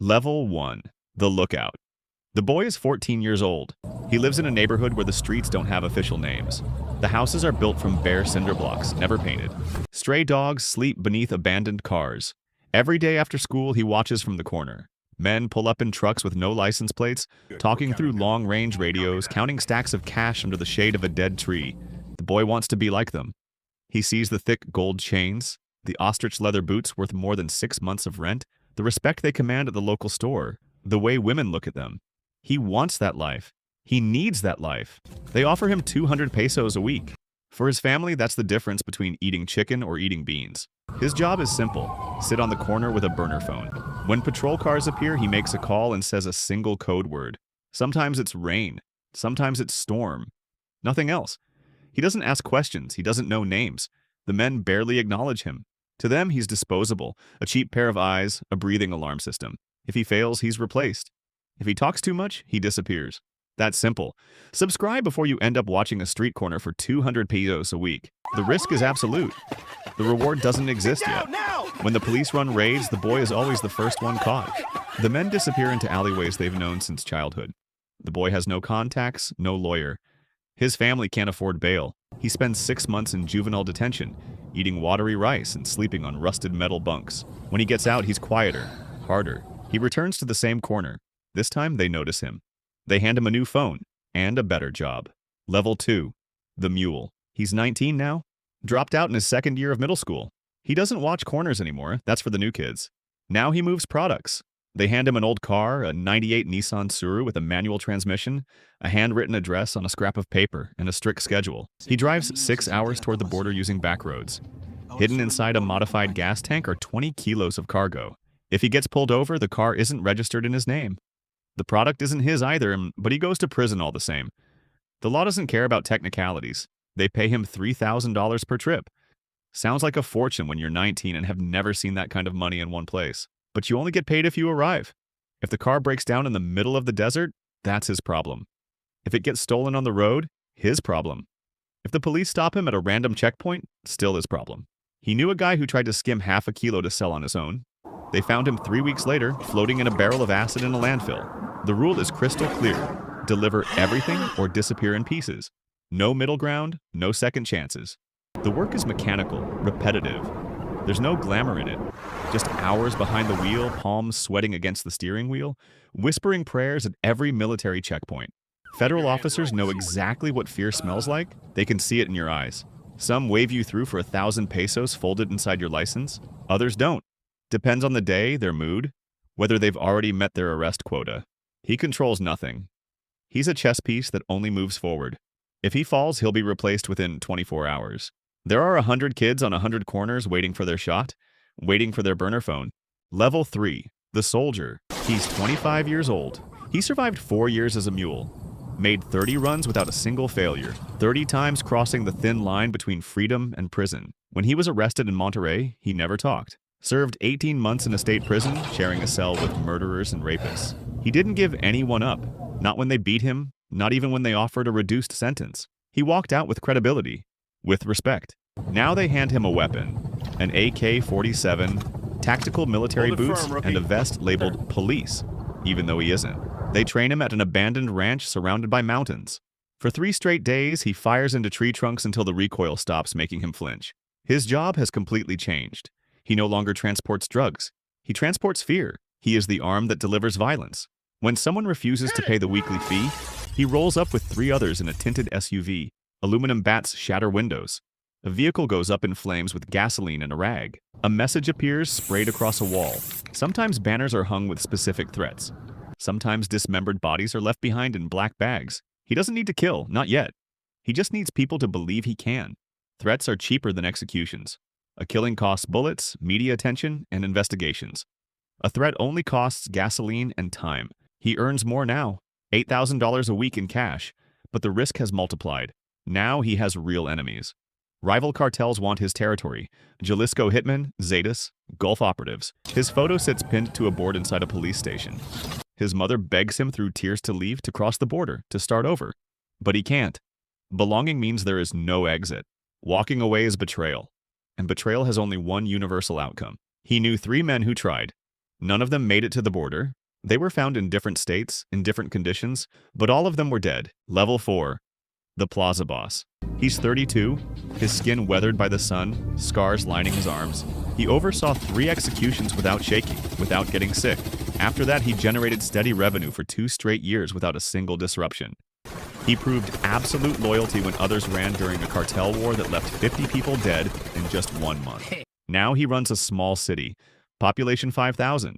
Level 1. The Lookout. The boy is 14 years old. He lives in a neighborhood where the streets don't have official names. The houses are built from bare cinder blocks, never painted. Stray dogs sleep beneath abandoned cars. Every day after school, he watches from the corner. Men pull up in trucks with no license plates, talking through long-range radios, counting stacks of cash under the shade of a dead tree. The boy wants to be like them. He sees the thick gold chains, the ostrich leather boots worth more than 6 months of rent, the respect they command at the local store, the way women look at them. He wants that life. He needs that life. They offer him 200 pesos a week. For his family, that's the difference between eating chicken or eating beans. His job is simple: sit on the corner with a burner phone. When patrol cars appear, he makes a call and says a single code word. Sometimes it's rain. Sometimes it's storm. Nothing else. He doesn't ask questions. He doesn't know names. The men barely acknowledge him. To them, he's disposable, a cheap pair of eyes, a breathing alarm system. If he fails, he's replaced. If he talks too much, he disappears. That's simple. Subscribe before you end up watching a street corner for 200 pesos a week. The risk is absolute. The reward doesn't exist yet. When the police run raids, the boy is always the first one caught. The men disappear into alleyways they've known since childhood. The boy has no contacts, no lawyer. His family can't afford bail. He spends 6 months in juvenile detention, eating watery rice and sleeping on rusted metal bunks. When he gets out, he's quieter, harder. He returns to the same corner. This time, they notice him. They hand him a new phone and a better job. Level 2. The Mule. He's 19 now, dropped out in his second year of middle school. He doesn't watch corners anymore. That's for the new kids. Now he moves products. They hand him an old car, a '98 Nissan Suru with a manual transmission, a handwritten address on a scrap of paper, and a strict schedule. He drives 6 hours toward the border using back roads. Hidden inside a modified gas tank are 20 kilos of cargo. If he gets pulled over, the car isn't registered in his name. The product isn't his either, but he goes to prison all the same. The law doesn't care about technicalities. They pay him $3,000 per trip. Sounds like a fortune when you're 19 and have never seen that kind of money in one place. But you only get paid if you arrive. If the car breaks down in the middle of the desert, that's his problem. If it gets stolen on the road, his problem. If the police stop him at a random checkpoint, still his problem. He knew a guy who tried to skim half a kilo to sell on his own. They found him 3 weeks later, floating in a barrel of acid in a landfill. The rule is crystal clear. Deliver everything or disappear in pieces. No middle ground, no second chances. The work is mechanical, repetitive. There's no glamour in it. Just hours behind the wheel, palms sweating against the steering wheel, whispering prayers at every military checkpoint. Federal officers know exactly what fear smells like. They can see it in your eyes. Some wave you through for 1,000 pesos folded inside your license. Others don't. Depends on the day, their mood, whether they've already met their arrest quota. He controls nothing. He's a chess piece that only moves forward. If he falls, he'll be replaced within 24 hours. There are 100 kids on 100 corners waiting for their shot, waiting for their burner phone. Level 3. The Soldier. He's 25 years old. He survived 4 years as a mule. Made 30 runs without a single failure, 30 times crossing the thin line between freedom and prison. When he was arrested in Monterrey, he never talked. Served 18 months in a state prison, sharing a cell with murderers and rapists. He didn't give anyone up. Not when they beat him, not even when they offered a reduced sentence. He walked out with credibility, with respect. Now they hand him a weapon, an AK-47, tactical military boots, and a vest labeled police, even though he isn't. They train him at an abandoned ranch surrounded by mountains. For 3 straight days, he fires into tree trunks until the recoil stops, making him flinch. His job has completely changed. He no longer transports drugs. He transports fear. He is the arm that delivers violence. When someone refuses to pay the weekly fee, he rolls up with 3 others in a tinted SUV. Aluminum bats shatter windows. A vehicle goes up in flames with gasoline and a rag. A message appears sprayed across a wall. Sometimes banners are hung with specific threats. Sometimes dismembered bodies are left behind in black bags. He doesn't need to kill, not yet. He just needs people to believe he can. Threats are cheaper than executions. A killing costs bullets, media attention, and investigations. A threat only costs gasoline and time. He earns more now, $8,000 a week in cash, but the risk has multiplied. Now he has real enemies. Rival cartels want his territory. Jalisco hitmen, Zetas, Gulf operatives. His photo sits pinned to a board inside a police station. His mother begs him through tears to leave, to cross the border, to start over. But he can't. Belonging means there is no exit. Walking away is betrayal. And betrayal has only one universal outcome. He knew 3 men who tried. None of them made it to the border. They were found in different states, in different conditions, but all of them were dead. Level 4. The Plaza Boss. He's 32, his skin weathered by the sun, scars lining his arms. He oversaw 3 executions without shaking, without getting sick. After that, he generated steady revenue for 2 straight years without a single disruption. He proved absolute loyalty when others ran during a cartel war that left 50 people dead in just 1 month. Now he runs a small city, population 5,000,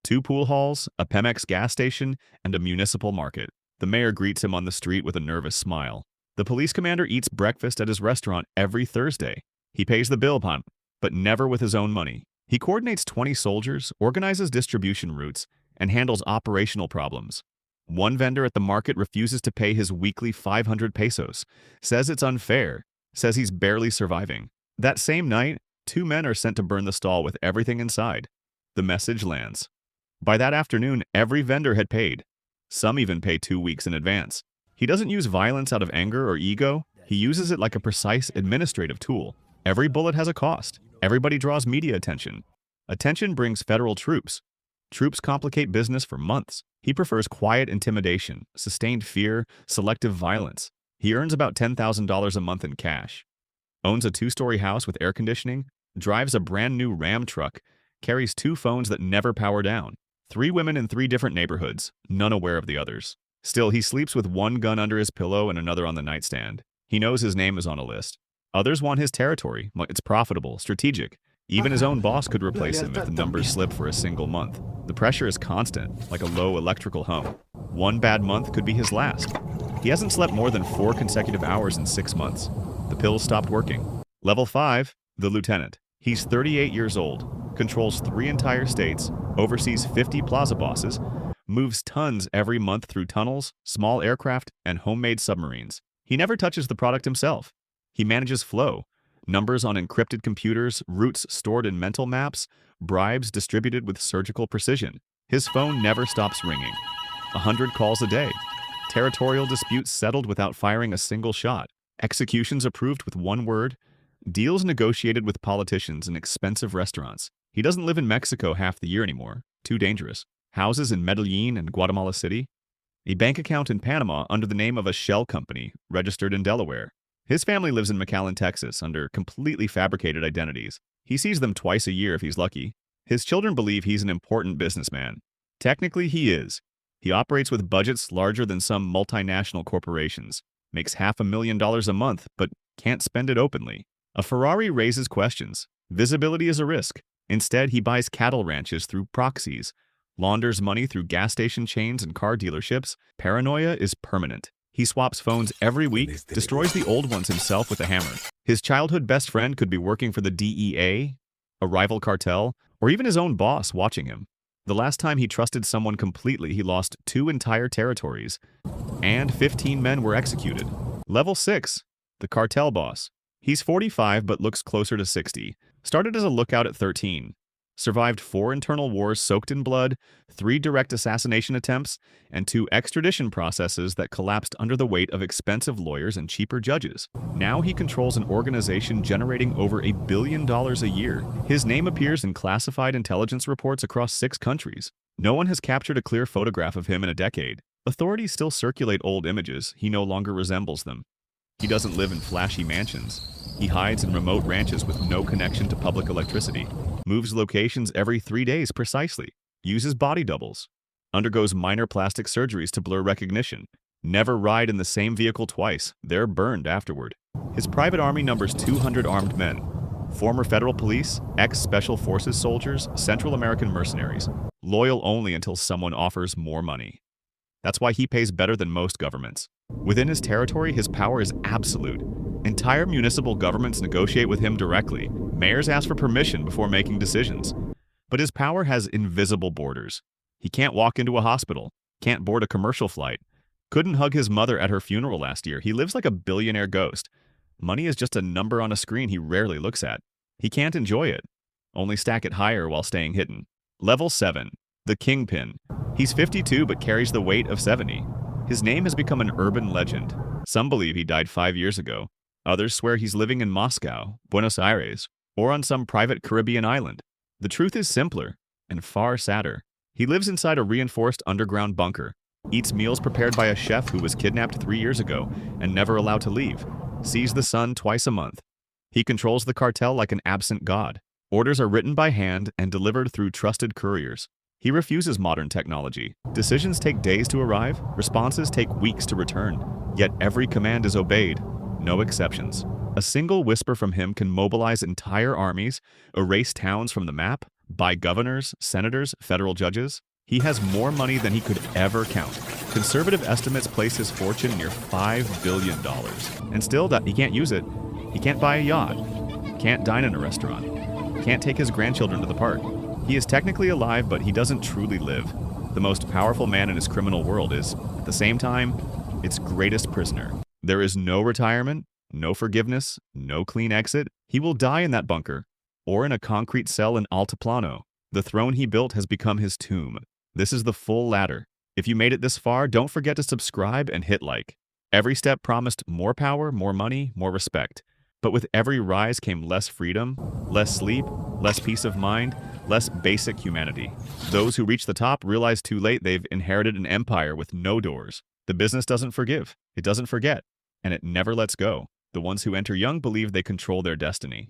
2 pool halls, a Pemex gas station, and a municipal market. The mayor greets him on the street with a nervous smile. The police commander eats breakfast at his restaurant every Thursday. He pays the bill upon, but never with his own money. He coordinates 20 soldiers, organizes distribution routes, and handles operational problems. One vendor at the market refuses to pay his weekly 500 pesos, says it's unfair, says he's barely surviving. That same night, 2 men are sent to burn the stall with everything inside. The message lands. By that afternoon, every vendor had paid. Some even pay 2 weeks in advance. He doesn't use violence out of anger or ego. He uses it like a precise administrative tool. Every bullet has a cost. Everybody draws media attention. Attention brings federal troops. Troops complicate business for months. He prefers quiet intimidation, sustained fear, selective violence. He earns about $10,000 a month in cash. Owns a 2-story house with air conditioning, drives a brand new Ram truck, carries 2 phones that never power down, 3 women in 3 different neighborhoods, none aware of the others. Still, he sleeps with 1 gun under his pillow and another on the nightstand. He knows his name is on a list. Others want his territory. It's profitable, strategic. Even his own boss could replace him if the numbers slip for a single month. The pressure is constant, like a low electrical hum. 1 bad month could be his last. He hasn't slept more than 4 consecutive hours in 6 months. The pills stopped working. Level 5, the Lieutenant. He's 38 years old, controls 3 entire states, oversees 50 plaza bosses, moves tons every month through tunnels, small aircraft, and homemade submarines. He never touches the product himself. He manages flow, numbers on encrypted computers, routes stored in mental maps, bribes distributed with surgical precision. His phone never stops ringing. 100 calls a day. Territorial disputes settled without firing a single shot. Executions approved with 1 word. Deals negotiated with politicians in expensive restaurants. He doesn't live in Mexico half the year anymore. Too dangerous. Houses in Medellin and Guatemala City. A bank account in Panama under the name of a shell company, registered in Delaware. His family lives in McAllen, Texas, under completely fabricated identities. He sees them twice a year if he's lucky. His children believe he's an important businessman. Technically, he is. He operates with budgets larger than some multinational corporations, makes $500,000 a month, but can't spend it openly. A Ferrari raises questions. Visibility is a risk. Instead, he buys cattle ranches through proxies, launders money through gas station chains and car dealerships. Paranoia is permanent. He swaps phones every week, destroys the old ones himself with a hammer. His childhood best friend could be working for the DEA, a rival cartel, or even his own boss watching him. The last time he trusted someone completely, he lost 2 entire territories, and 15 men were executed. Level 6, the cartel boss. He's 45 but looks closer to 60. Started as a lookout at 13. Survived 4 internal wars soaked in blood, 3 direct assassination attempts, and 2 extradition processes that collapsed under the weight of expensive lawyers and cheaper judges. Now he controls an organization generating over $1 billion a year. His name appears in classified intelligence reports across 6 countries. No one has captured a clear photograph of him in a decade. Authorities still circulate old images. He no longer resembles them. He doesn't live in flashy mansions. He hides in remote ranches with no connection to public electricity. Moves locations every 3 days precisely. Uses body doubles. Undergoes minor plastic surgeries to blur recognition. Never ride in the same vehicle twice. They're burned afterward. His private army numbers 200 armed men. Former federal police, ex-special forces soldiers, Central American mercenaries. Loyal only until someone offers more money. That's why he pays better than most governments. Within his territory, his power is absolute. Entire municipal governments negotiate with him directly. Mayors ask for permission before making decisions. But his power has invisible borders. He can't walk into a hospital, can't board a commercial flight, couldn't hug his mother at her funeral last year. He lives like a billionaire ghost. Money is just a number on a screen he rarely looks at. He can't enjoy it, only stack it higher while staying hidden. Level 7, the Kingpin. He's 52 but carries the weight of 70. His name has become an urban legend. Some believe he died 5 years ago. Others swear he's living in Moscow, Buenos Aires, or on some private Caribbean island. The truth is simpler. and far sadder. He lives inside a reinforced underground bunker, eats meals prepared by a chef who was kidnapped 3 years ago and never allowed to leave, sees the sun twice a month. He controls the cartel like an absent god. Orders are written by hand and delivered through trusted couriers. He refuses modern technology. Decisions take days to arrive, responses take weeks to return. Yet every command is obeyed, no exceptions. A single whisper from him can mobilize entire armies, erase towns from the map, buy governors, senators, federal judges. He has more money than he could ever count. Conservative estimates place his fortune near $5 billion. And still, that he can't use it. He can't buy a yacht, can't dine in a restaurant, can't take his grandchildren to the park. He is technically alive, but he doesn't truly live. The most powerful man in his criminal world is, at the same time, its greatest prisoner. There is no retirement, no forgiveness, no clean exit. He will die in that bunker, or in a concrete cell in Altiplano. The throne he built has become his tomb. This is the full ladder. If you made it this far, don't forget to subscribe and hit like. Every step promised more power, more money, more respect. But with every rise came less freedom, less sleep, less peace of mind, less basic humanity. Those who reach the top realize too late they've inherited an empire with no doors. The business doesn't forgive, it doesn't forget, and it never lets go. The ones who enter young believe they control their destiny.